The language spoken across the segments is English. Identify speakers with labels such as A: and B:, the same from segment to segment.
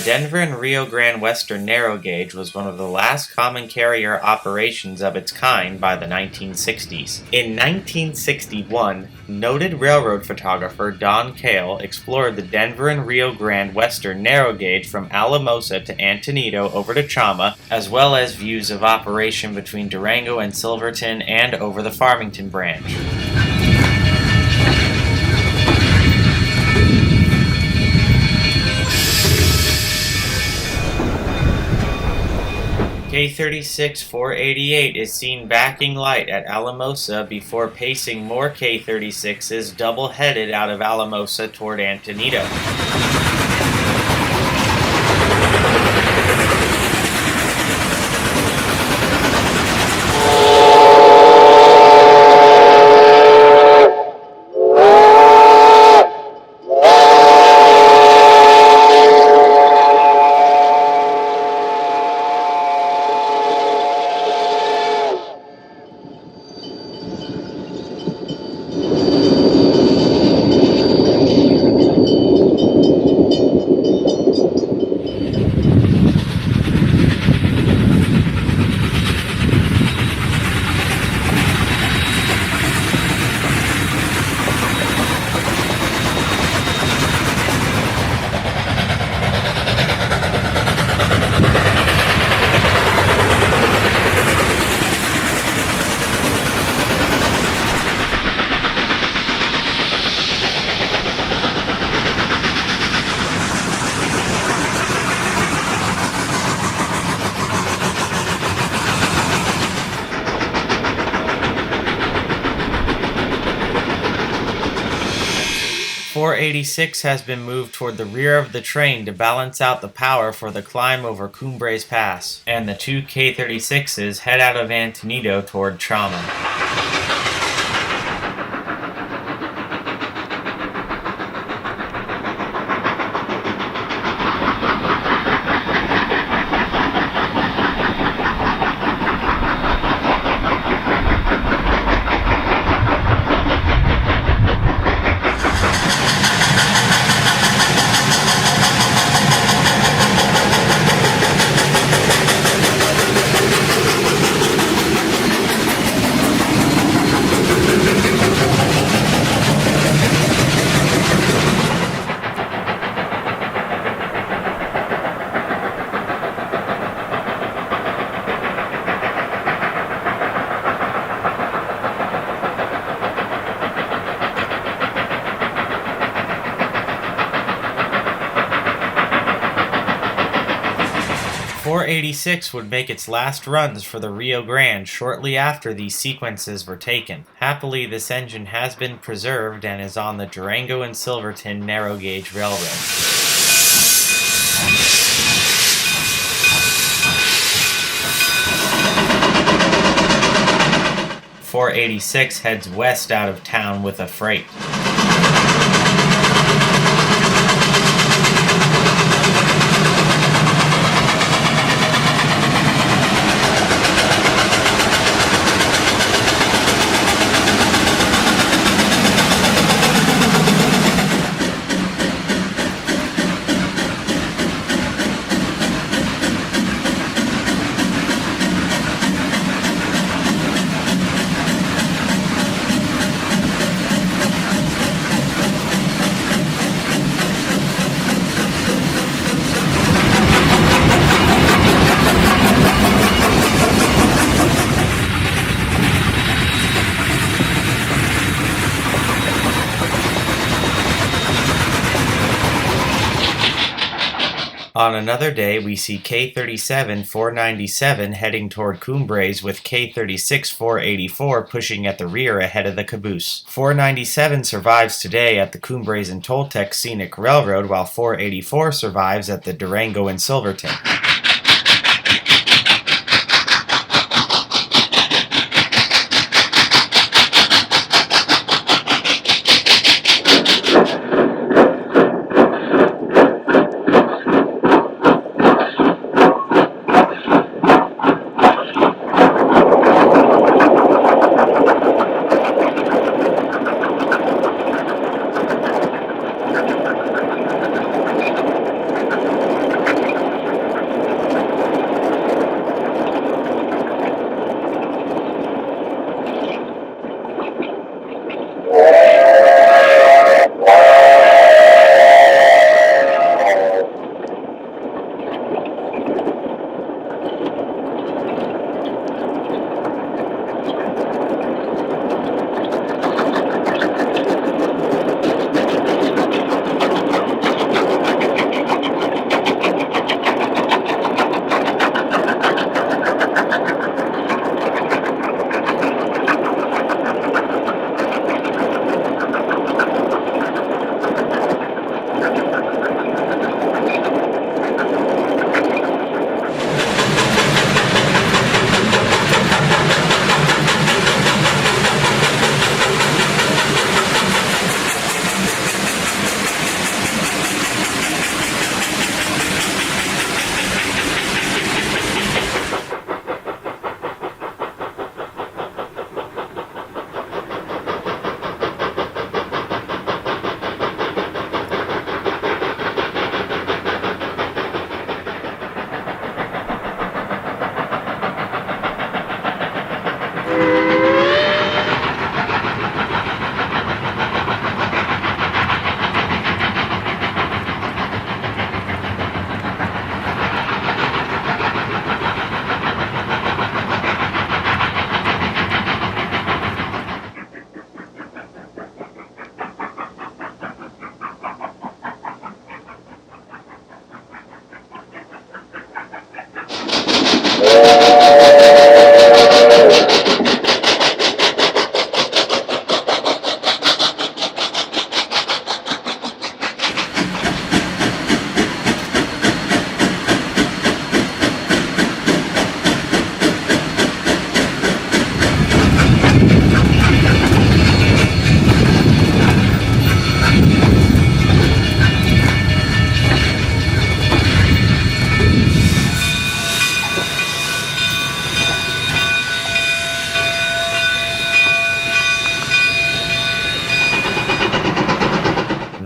A: The Denver and Rio Grande Western narrow gauge was one of the last common carrier operations of its kind by the 1960s. In 1961, noted railroad photographer Don Kehl explored the Denver and Rio Grande Western narrow gauge from Alamosa to Antonito over to Chama, as well as views of operation between Durango and Silverton and over the Farmington Branch. K-36-488 is seen backing light at Alamosa before pacing more K-36s double-headed out of Alamosa toward Antonito. .486 has been moved toward the rear of the train to balance out the power for the climb over Cumbres Pass, and the two K-36s head out of Antonito toward Chama. .486 would make its last runs for the Rio Grande shortly after these sequences were taken. Happily, this engine has been preserved and is on the Durango and Silverton narrow gauge railroad. .486 heads west out of town with a freight. On another day, we see K-37-497 heading toward Cumbres with K-36-484 pushing at the rear ahead of the caboose. 497 survives today at the Cumbres and Toltec Scenic Railroad, while 484 survives at the Durango and Silverton.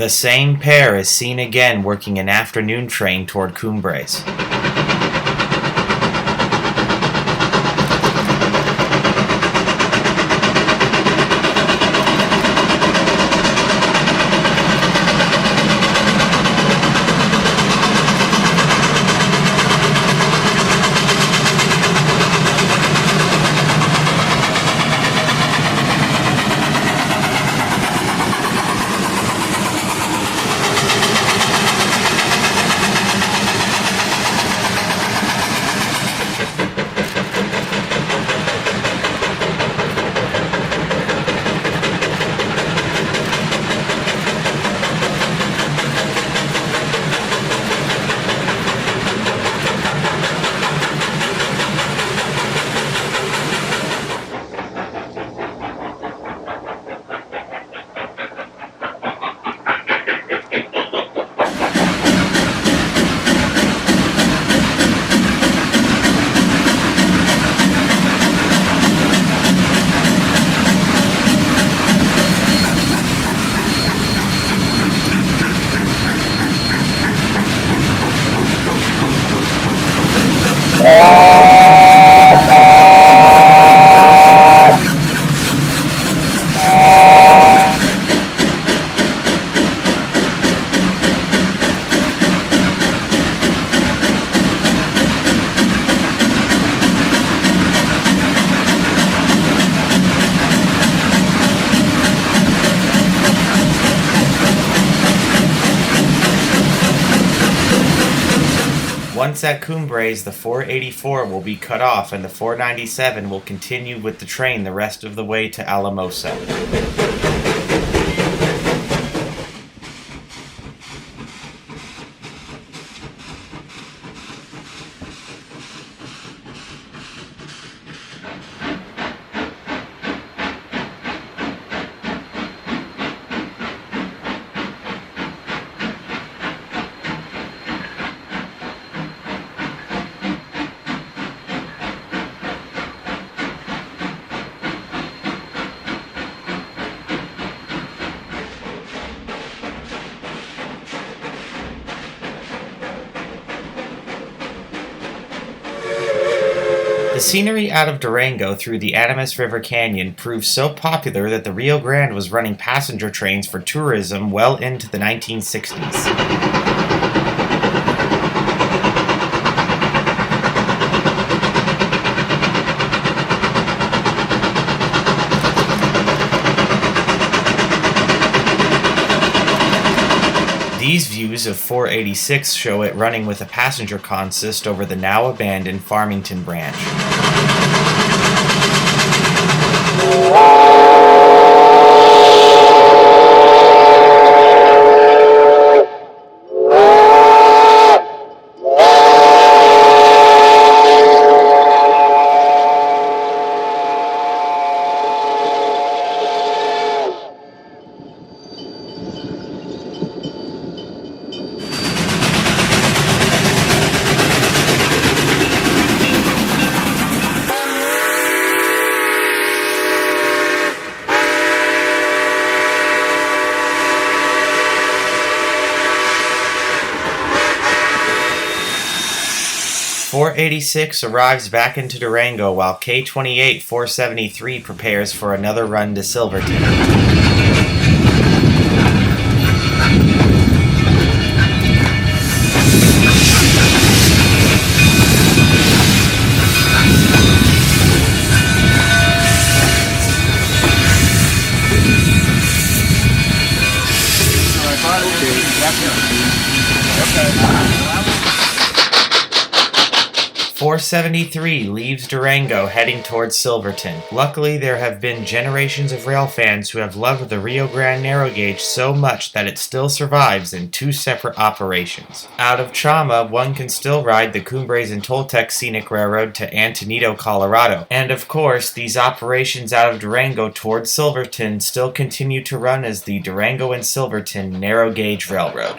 A: The same pair is seen again working an afternoon train toward Cumbres. Once at Cumbres, the 484 will be cut off and the 497 will continue with the train the rest of the way to Alamosa. The scenery out of Durango through the Animas River Canyon proved so popular that the Rio Grande was running passenger trains for tourism well into the 1960s. These views of 486 show it running with a passenger consist over the now abandoned Farmington Branch. .486 arrives back into Durango while K-28 473 prepares for another run to Silverton. Okay. 473 leaves Durango heading towards Silverton. Luckily, there have been generations of rail fans who have loved the Rio Grande narrow gauge so much that it still survives in two separate operations. Out of Chama, one can still ride the Cumbres and Toltec Scenic Railroad to Antonito, Colorado. And of course, these operations out of Durango towards Silverton still continue to run as the Durango and Silverton Narrow Gauge Railroad.